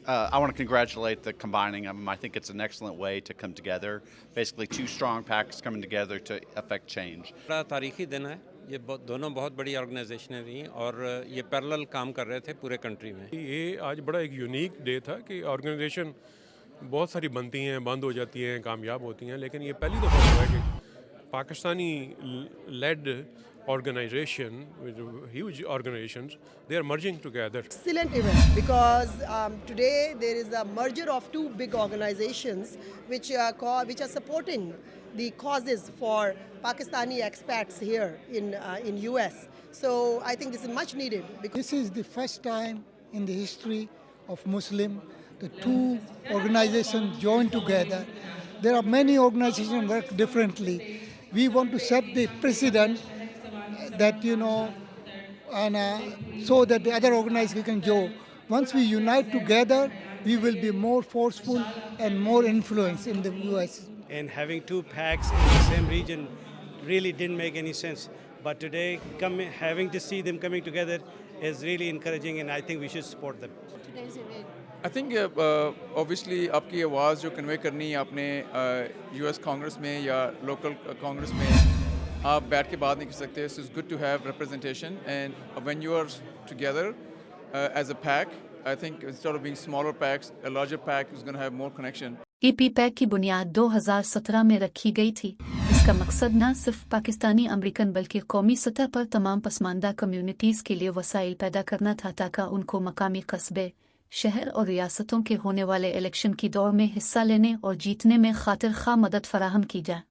I want to congratulate the combining of them. I think it's an excellent way to come together. Basically, two strong packs coming together to affect change. बड़ा तारीखी दिन है। ये दोनों बहुत बड़ी ऑर्गेनाइजेशनें रही और ये पैरेलल काम कर रहे थे पूरे कंट्री में। ये आज बड़ा एक यूनिक डे था कि ऑर्गेनाइजेशन बहुत सारी बनती हैं, बंद हो जाती हैं, कामयाब होती हैं, लेकिन ये पहली दफ़ा हुआ है कि Pakistani led organization, with huge organizations, they are merging together. Excellent event because today there is a merger of two big organizations which are supporting the causes for Pakistani expats here in US. So I think this is much needed. This is the first time in the history of Muslim the two organizations join together. There are many organizations work differently. We want to set the precedent that and so that the other organizations can go. Once we unite together, we will be more forceful and more influence in the US. And having two packs in the same region really didn't make any sense. But today, having to see them coming together is really encouraging, and I think we should support them. I think obviously आपकी आवाज़ जो convey करनी है आपने US Congress में या local Congress में आप बैठ के बात नहीं कर सकते. So it's good to have representation, and when you are together as a pack, I think instead of being smaller packs, a larger pack is going to have more connection. EP pack की बुनियाद 2017 में रखी गई थी. इसका मकसद न सिर्फ पाकिस्तानी अमेरिकन बल्कि कौमी सतह पर तमाम पसमानदा कम्युनिटीज़ के लिए वसाइल पैदा करना था ताकि उनको मकामी कस्बे, शहर और रियासतों के होने वाले इलेक्शन की दौड़ में हिस्सा लेने और जीतने में खातिर खा मदद फराहम की जाए.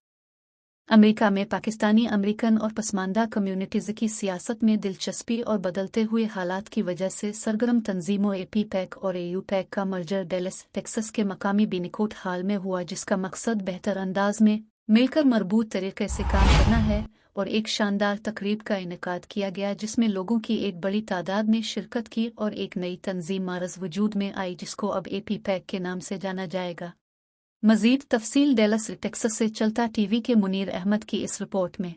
अमेरिका में पाकिस्तानी अमेरिकन और पसमानदा कम्युनिटीज़ की सियासत में दिलचस्पी और बदलते हुए हालात की वजह से सरगर्म तंजीमों AP पैक और AU पैक का मर्जर डेलस टेक्सास के मकामी बिनिकोट हाल में हुआ, जिसका मकसद बेहतर अंदाज में मिलकर मरबूत तरीके से काम करना है और एक शानदार तकरीब का इनेकाद किया गया जिसमें लोगों की एक बड़ी तादाद ने शिरकत की और एक नई तंजीम मारज वजूद में आई जिसको अब AP पैक के नाम से जाना जाएगा. मज़ीद तफसील डेलस टेक्सास से चलता TV के मुनीर अहमद की इस रिपोर्ट में.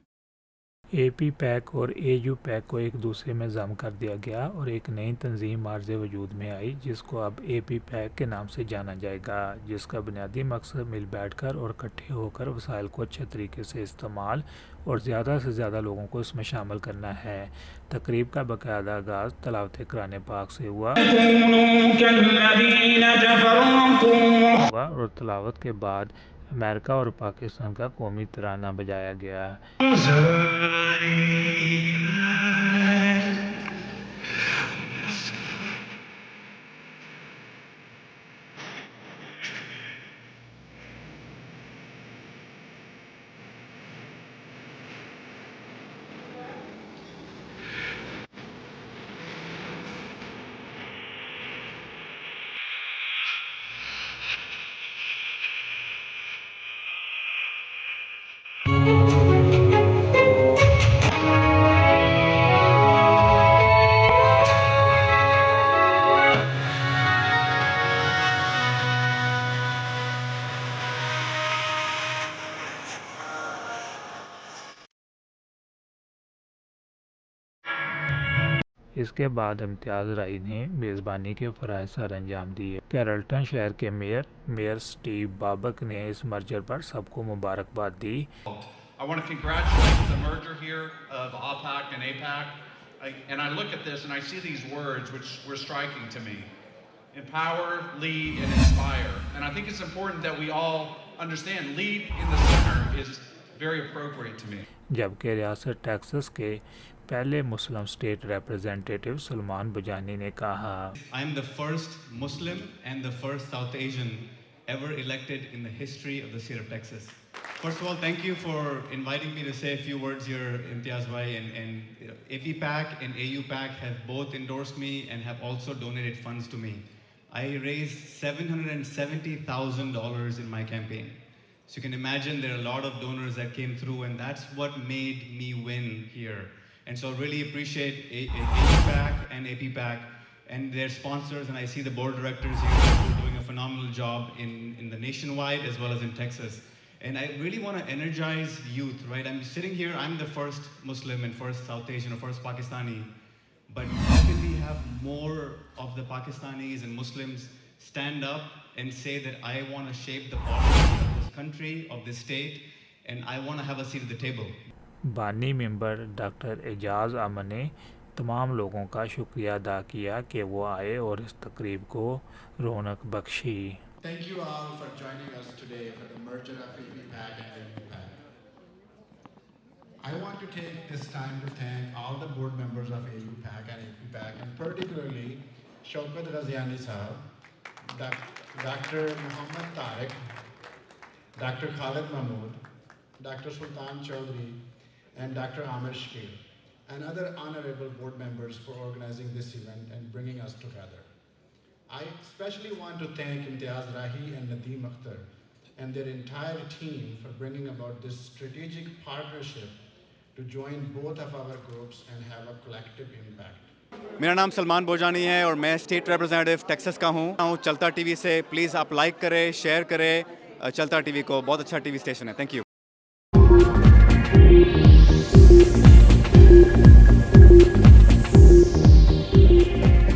AP पैक और AU पैक को एक दूसरे में जम कर दिया गया और एक नई तंजीम मार्ज़ वजूद में आई जिसको अब AP पैक के नाम से जाना जाएगा, जिसका बुनियादी मकसद मिल बैठकर और इकट्ठे होकर वसाइल को अच्छे तरीके से इस्तेमाल और ज़्यादा से ज़्यादा लोगों को इसमें शामिल करना है. तकरीब का बाकायदा आगाज़ तलावत कुरान पाक से हुआ और तलावत के बाद अमेरिका और पाकिस्तान का कौमी तराना बजाया गया. इसके बाद इम्तियाज़ राय ने मेज़बानी के फ़राइज़ सर अंजाम दिए. कैरल्टन शहर के मेयर स्टीव बाबक ने इस मर्जर पर सबको मुबारकबाद दी. I want to congratulate the merger here of APAC and APAC. And I look at this and I see these words which were striking to me. Empower, lead, and inspire. And I think it's important that we all understand lead in the center is very appropriate to me. जबकि रियासत Texas के पहले मुस्लिम state representative Salman बजानी ने कहा, I am the first Muslim and the first South Asian ever elected in the history of the state of Texas. First of all, thank you for inviting me to say a few words here, Imtiaz Bhai, and AP PAC and AU PAC have both endorsed me and have also donated funds to me. I raised $770,000 in my campaign. So you can imagine there are a lot of donors that came through, and that's what made me win here. And so I really appreciate AU PAC and AP PAC and their sponsors, and I see the board directors here who are doing a phenomenal job in the nationwide as well as in Texas. And I really want to energize youth, right? I'm sitting here, I'm the first Muslim and first South Asian or first Pakistani, but how can we have more of the Pakistanis and Muslims stand up and say that I want to shape the politics of this country, of this state, and I want to have a seat at the table. बानी member doctor Ejaz अमन ने तमाम लोगों का शुक्रिया अदा किया कि वो आए और इस तकरीब को रौनक Bakshi. Thank you all for joining us today for the merger of APPAC and AUPAC. I want to take this time to thank all the board members of AUPAC and APPAC, and particularly Shaukat Raziani Sahab, Dr. Muhammad Tariq, Dr. Khalid Mahmood, Dr. Sultan Chaudhry, and Dr. Amir Shakir, and other honorable board members for organizing this event and bringing us together. I especially want to thank Imtiaz Rahi and Nadeem Akhtar and their entire team for bringing about this strategic partnership to join both of our groups and have a collective impact. मेरा नाम सलमान बोजानी है और मैं state representative Texas का हूँ। चलता TV से please आप लाइक करें, शेयर करें चलता टीवी को। बहुत अच्छा टीवी स्टेशन है। Thank you.